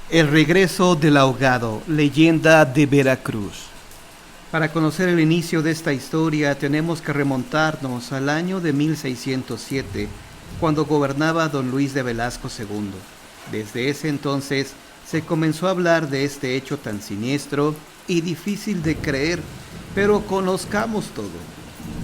El regreso del ahogado, leyenda de Veracruz. Para conocer el inicio de esta historia tenemos que remontarnos al año de 1607, cuando gobernaba don Luis de Velasco II. Desde ese entonces se comenzó a hablar de este hecho tan siniestro y difícil de creer, pero conozcamos todo.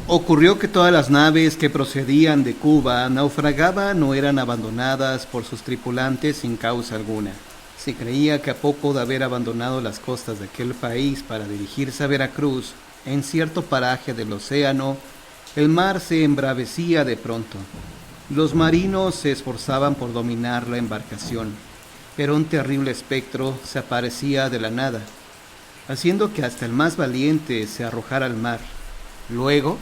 Ocurrió que todas las naves que procedían de Cuba naufragaban o eran abandonadas por sus tripulantes sin causa alguna. Se creía que a poco de haber abandonado las costas de aquel país para dirigirse a Veracruz, en cierto paraje del océano, el mar se embravecía de pronto. Los marinos se esforzaban por dominar la embarcación, pero un terrible espectro se aparecía de la nada, haciendo que hasta el más valiente se arrojara al mar. Luego,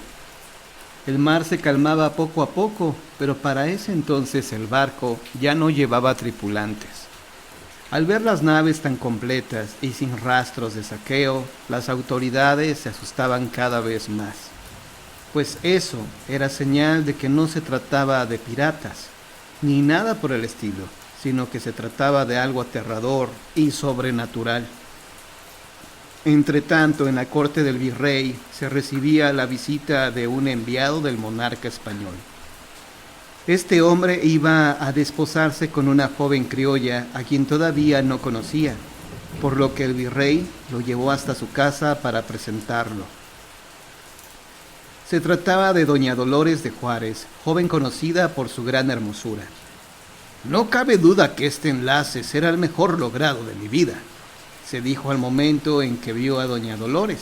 el mar se calmaba poco a poco, pero para ese entonces el barco ya no llevaba tripulantes. Al ver las naves tan completas y sin rastros de saqueo, las autoridades se asustaban cada vez más, pues eso era señal de que no se trataba de piratas, ni nada por el estilo, sino que se trataba de algo aterrador y sobrenatural. Entretanto, en la corte del virrey se recibía la visita de un enviado del monarca español. Este hombre iba a desposarse con una joven criolla a quien todavía no conocía, por lo que el virrey lo llevó hasta su casa para presentarlo. Se trataba de doña Dolores de Juárez, joven conocida por su gran hermosura. No cabe duda que este enlace será el mejor logrado de mi vida, se dijo al momento en que vio a doña Dolores.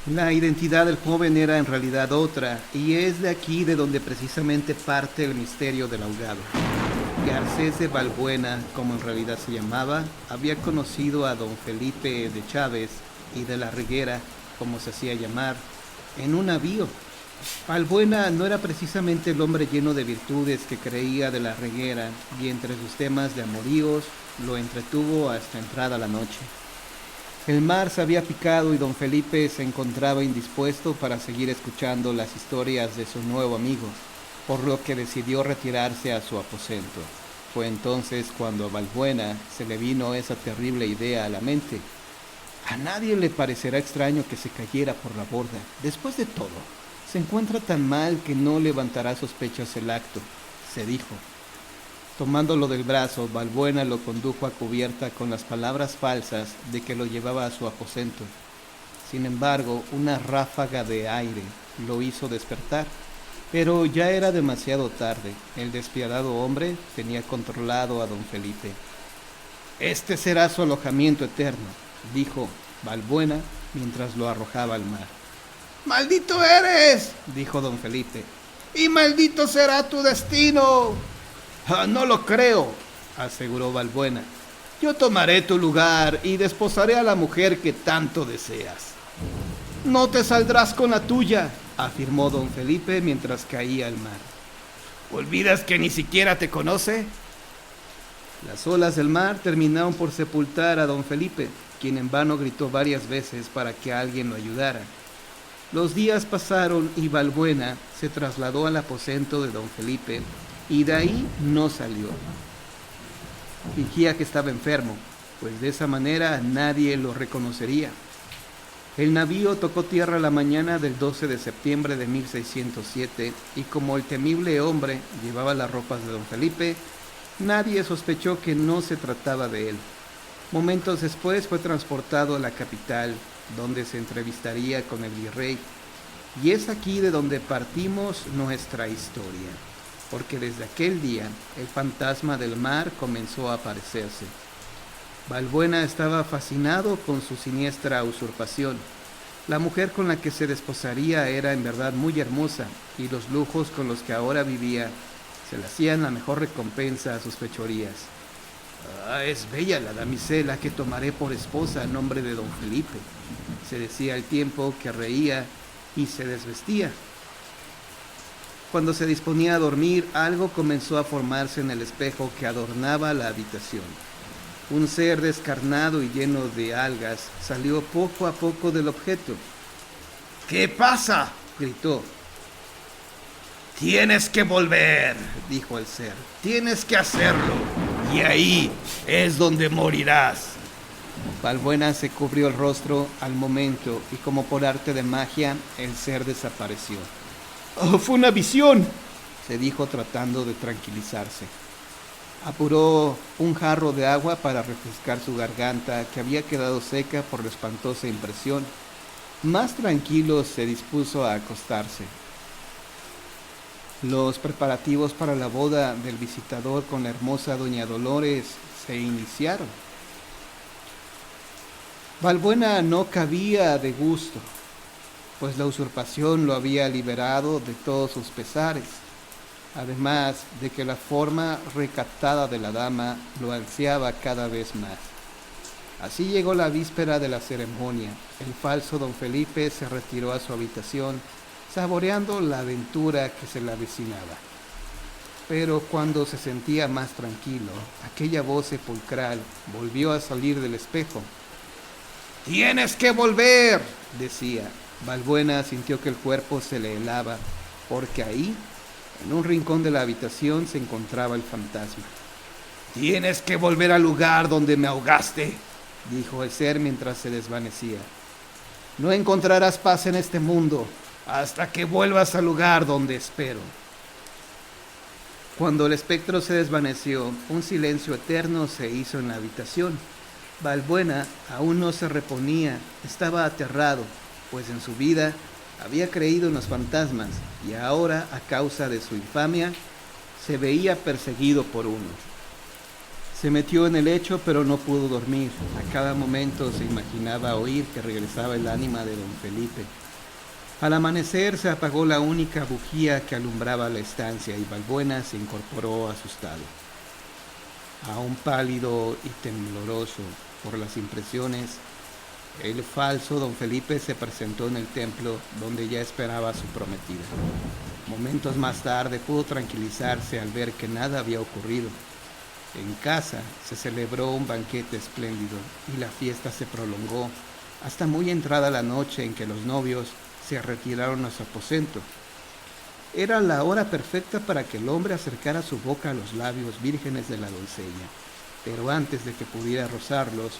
La identidad del joven era en realidad otra, y es de aquí de donde precisamente parte el misterio del ahogado. Garcés de Balbuena, como en realidad se llamaba, había conocido a don Felipe de Chávez y de la Reguera, como se hacía llamar, en un navío. Balbuena no era precisamente el hombre lleno de virtudes que creía de la Reguera, y entre sus temas de amoríos lo entretuvo hasta entrada la noche. El mar se había picado y don Felipe se encontraba indispuesto para seguir escuchando las historias de su nuevo amigo, por lo que decidió retirarse a su aposento. Fue entonces cuando a Balbuena se le vino esa terrible idea a la mente. A nadie le parecerá extraño que se cayera por la borda. Después de todo, se encuentra tan mal que no levantará sospechas el acto, se dijo. Tomándolo del brazo, Balbuena lo condujo a cubierta con las palabras falsas de que lo llevaba a su aposento. Sin embargo, una ráfaga de aire lo hizo despertar, pero ya era demasiado tarde. El despiadado hombre tenía controlado a don Felipe. «Este será su alojamiento eterno», dijo Balbuena mientras lo arrojaba al mar. «¡Maldito eres!», dijo don Felipe, «y maldito será tu destino». «No lo creo», aseguró Balbuena. «Yo tomaré tu lugar y desposaré a la mujer que tanto deseas». «No te saldrás con la tuya», afirmó don Felipe mientras caía al mar. «¿Olvidas que ni siquiera te conoce?». Las olas del mar terminaron por sepultar a don Felipe, quien en vano gritó varias veces para que alguien lo ayudara. Los días pasaron y Balbuena se trasladó al aposento de don Felipe, y de ahí no salió. Fingía que estaba enfermo, pues de esa manera nadie lo reconocería. El navío tocó tierra la mañana del 12 de septiembre de 1607 y como el temible hombre llevaba las ropas de don Felipe, nadie sospechó que no se trataba de él. Momentos después fue transportado a la capital, donde se entrevistaría con el virrey. Y es aquí de donde partimos nuestra historia, porque desde aquel día el fantasma del mar comenzó a aparecerse. Balbuena estaba fascinado con su siniestra usurpación. La mujer con la que se desposaría era en verdad muy hermosa, y los lujos con los que ahora vivía se le hacían la mejor recompensa a sus fechorías. «Es bella la damisela que tomaré por esposa a nombre de don Felipe», se decía al tiempo que reía y se desvestía. Cuando se disponía a dormir, algo comenzó a formarse en el espejo que adornaba la habitación. Un ser descarnado y lleno de algas salió poco a poco del objeto. «¿Qué pasa?», gritó. «Tienes que volver», dijo el ser. «Tienes que hacerlo. y ahí es donde morirás. Balbuena se cubrió el rostro al momento y como por arte de magia el ser desapareció. «Oh, fue una visión», se dijo tratando de tranquilizarse. Apuró un jarro de agua para refrescar su garganta que había quedado seca por la espantosa impresión. Más tranquilo se dispuso a acostarse. Los preparativos para la boda del visitador con la hermosa doña Dolores se iniciaron. Balbuena no cabía de gusto, pues la usurpación lo había liberado de todos sus pesares, además de que la forma recatada de la dama lo ansiaba cada vez más. Así llegó la víspera de la ceremonia. El falso don Felipe se retiró a su habitación, saboreando la aventura que se le avecinaba. Pero cuando se sentía más tranquilo, aquella voz sepulcral volvió a salir del espejo. «¡Tienes que volver!», decía. Balbuena sintió que el cuerpo se le helaba, porque ahí, en un rincón de la habitación, se encontraba el fantasma. «¡Tienes que volver al lugar donde me ahogaste!», dijo el ser mientras se desvanecía. «No encontrarás paz en este mundo hasta que vuelvas al lugar donde espero». Cuando el espectro se desvaneció, un silencio eterno se hizo en la habitación. Balbuena aún no se reponía, estaba aterrado, pues en su vida había creído en los fantasmas y ahora, a causa de su infamia, se veía perseguido por uno. Se metió en el lecho, pero no pudo dormir. A cada momento se imaginaba oír que regresaba el ánima de don Felipe. Al amanecer se apagó la única bujía que alumbraba la estancia y Balbuena se incorporó asustado. Aún pálido y tembloroso por las impresiones, el falso don Felipe se presentó en el templo donde ya esperaba a su prometida. Momentos más tarde pudo tranquilizarse al ver que nada había ocurrido. En casa se celebró un banquete espléndido y la fiesta se prolongó hasta muy entrada la noche en que los novios se retiraron a su aposento. Era la hora perfecta para que el hombre acercara su boca a los labios vírgenes de la doncella, pero antes de que pudiera rozarlos,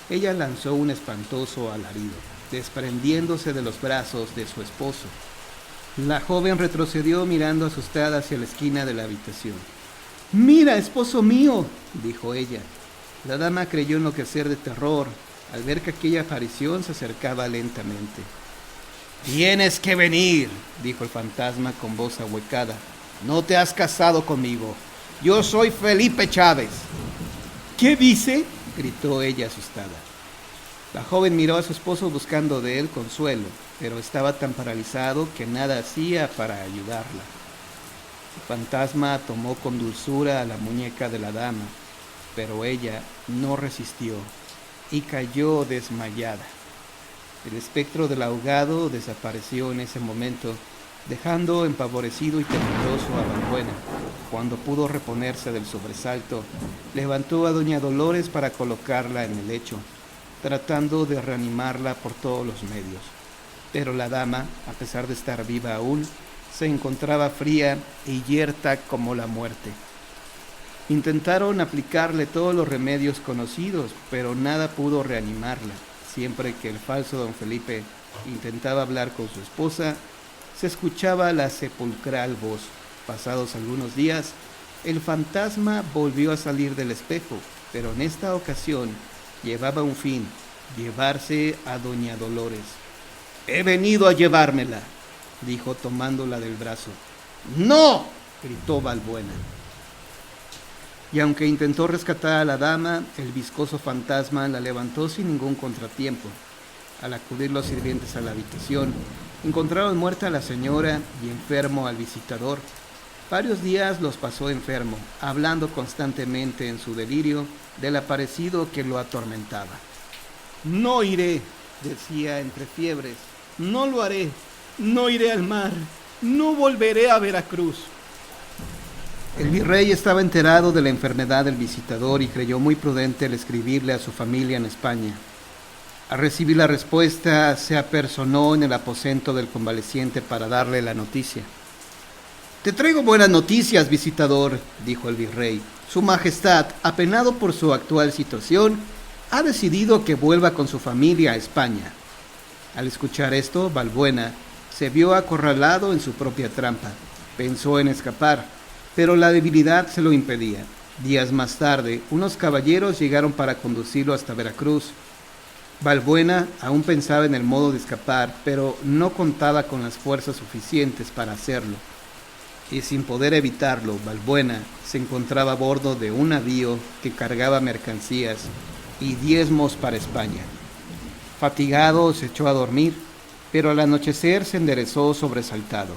ella lanzó un espantoso alarido, desprendiéndose de los brazos de su esposo. La joven retrocedió mirando asustada hacia la esquina de la habitación. «¡Mira, esposo mío!», dijo ella. La dama creyó enloquecer de terror al ver que aquella aparición se acercaba lentamente. «Tienes que venir», dijo el fantasma con voz ahuecada. «No te has casado conmigo. Yo soy Felipe Chávez». «¿Qué dice?», gritó ella asustada. La joven miró a su esposo buscando de él consuelo, pero estaba tan paralizado que nada hacía para ayudarla. El fantasma tomó con dulzura a la muñeca de la dama, pero ella no resistió y cayó desmayada. El espectro del ahogado desapareció en ese momento, dejando empavorecido y tembloroso a Balbuena. Cuando pudo reponerse del sobresalto, levantó a doña Dolores para colocarla en el lecho, tratando de reanimarla por todos los medios. Pero la dama, a pesar de estar viva aún, se encontraba fría y yerta como la muerte. Intentaron aplicarle todos los remedios conocidos, pero nada pudo reanimarla. Siempre que el falso don Felipe intentaba hablar con su esposa, se escuchaba la sepulcral voz. Pasados algunos días, el fantasma volvió a salir del espejo, pero en esta ocasión llevaba un fin: llevarse a doña Dolores. «He venido a llevármela», dijo tomándola del brazo. «¡No!», gritó Balbuena. Y aunque intentó rescatar a la dama, el viscoso fantasma la levantó sin ningún contratiempo. Al acudir los sirvientes a la habitación, encontraron muerta a la señora y enfermo al visitador. Varios días los pasó enfermo, hablando constantemente en su delirio del aparecido que lo atormentaba. «No iré», decía entre fiebres, «no lo haré, no iré al mar, no volveré a Veracruz». El virrey estaba enterado de la enfermedad del visitador y creyó muy prudente el escribirle a su familia en España. Al recibir la respuesta, se apersonó en el aposento del convaleciente para darle la noticia. Te traigo buenas noticias, visitador, dijo el virrey. Su Majestad, apenado por su actual situación, ha decidido que vuelva con su familia a España. Al escuchar esto, Balbuena se vio acorralado en su propia trampa. Pensó en escapar, pero la debilidad se lo impedía. Días más tarde, unos caballeros llegaron para conducirlo hasta Veracruz. Balbuena aún pensaba en el modo de escapar, pero no contaba con las fuerzas suficientes para hacerlo. Y sin poder evitarlo, Balbuena se encontraba a bordo de un navío que cargaba mercancías y diezmos para España. Fatigado, se echó a dormir, pero al anochecer se enderezó sobresaltado.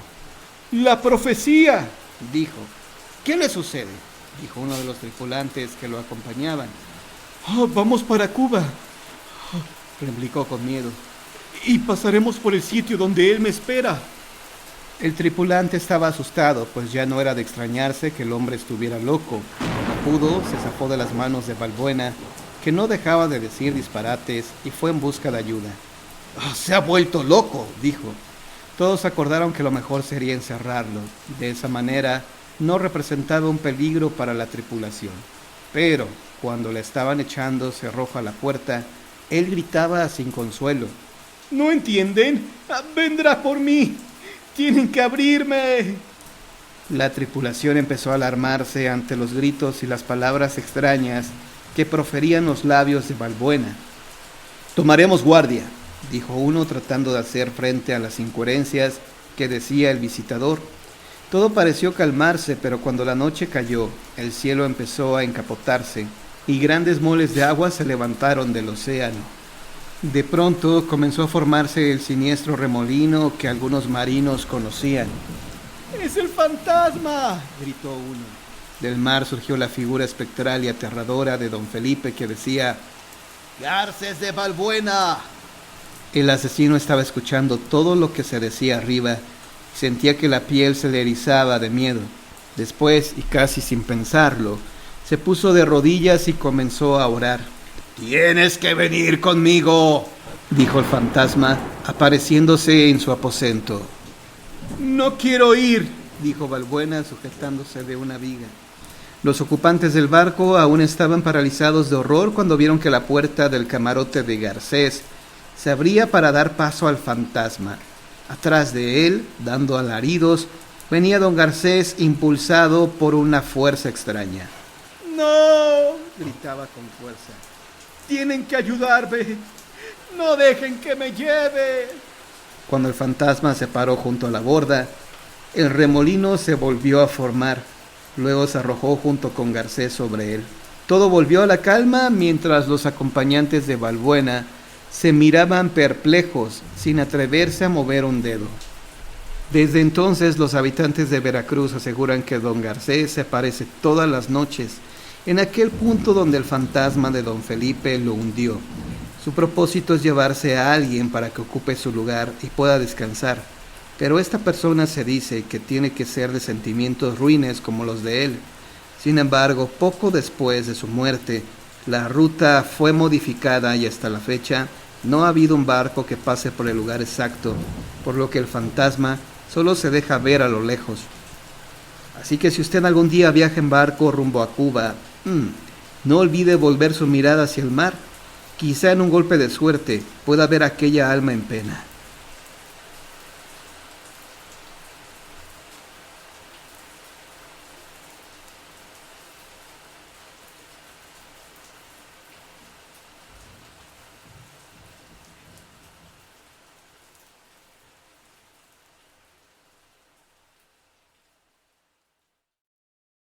¡La profecía!, dijo. ¿Qué le sucede?, dijo uno de los tripulantes que lo acompañaban. Vamos para Cuba, replicó con miedo, y pasaremos por el sitio donde él me espera. El tripulante estaba asustado, pues ya no era de extrañarse que el hombre estuviera loco. Como pudo, se zafó de las manos de Balbuena, que no dejaba de decir disparates, y fue en busca de ayuda. Se ha vuelto loco, dijo. Todos acordaron que lo mejor sería encerrarlo. De esa manera no representaba un peligro para la tripulación. Pero cuando le estaban echando cerrojo a la puerta, él gritaba sin consuelo. ¿No entienden? ¡Vendrá por mí! ¡Tienen que abrirme! La tripulación empezó a alarmarse ante los gritos y las palabras extrañas que proferían los labios de Balbuena. Tomaremos guardia, dijo uno tratando de hacer frente a las incoherencias que decía el visitador. Todo pareció calmarse, pero cuando la noche cayó, el cielo empezó a encapotarse y grandes moles de agua se levantaron del océano. De pronto comenzó a formarse el siniestro remolino que algunos marinos conocían. ¡Es el fantasma!, gritó uno. Del mar surgió la figura espectral y aterradora de don Felipe, que decía: ¡Garces de Balbuena! El asesino estaba escuchando todo lo que se decía arriba. Sentía que la piel se le erizaba de miedo. Después, y casi sin pensarlo, se puso de rodillas y comenzó a orar. «¡Tienes que venir conmigo!», dijo el fantasma, apareciéndose en su aposento. «No quiero ir», dijo Balbuena, sujetándose de una viga. Los ocupantes del barco aún estaban paralizados de horror cuando vieron que la puerta del camarote de Garcés se abría para dar paso al fantasma. Atrás de él, dando alaridos, venía don Garcés impulsado por una fuerza extraña. «¡No!», gritaba con fuerza. «¡Tienen que ayudarme! ¡No dejen que me lleve!». Cuando el fantasma se paró junto a la borda, el remolino se volvió a formar. Luego se arrojó junto con Garcés sobre él. Todo volvió a la calma mientras los acompañantes de Balbuena se miraban perplejos, sin atreverse a mover un dedo. Desde entonces los habitantes de Veracruz aseguran que don Garcés se aparece todas las noches en aquel punto donde el fantasma de don Felipe lo hundió. Su propósito es llevarse a alguien para que ocupe su lugar y pueda descansar, pero esta persona se dice que tiene que ser de sentimientos ruines como los de él. Sin embargo, poco después de su muerte, la ruta fue modificada y hasta la fecha no ha habido un barco que pase por el lugar exacto, por lo que el fantasma solo se deja ver a lo lejos. Así que si usted algún día viaja en barco rumbo a Cuba, no olvide volver su mirada hacia el mar. Quizá en un golpe de suerte pueda ver aquella alma en pena.